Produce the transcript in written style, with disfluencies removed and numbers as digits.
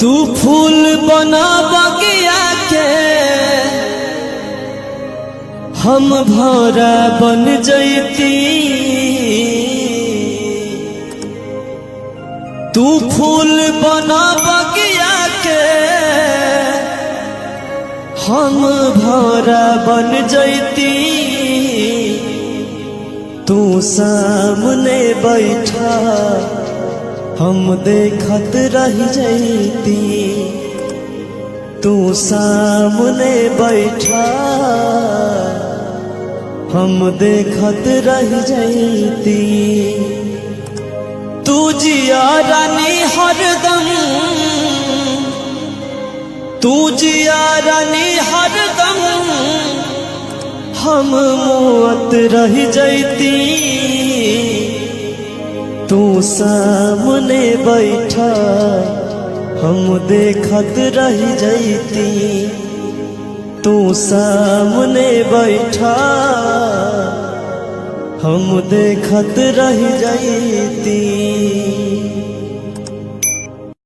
तू फूल बना बगिया के हम भौरा बन जैती। तू फूल बना बगिया के हम भौरा बन जैती। तू सामने बैठा हम देखत रह जैती। तू सामने बैठा हम देखत रह जैती। तू जिया रानी हरदम, तू जिया रानी हरदम हम मुअत रह जैती। तू सामने बैठा हम देखत रह जैती। तू सामने बैठा हम देखत रह जैती।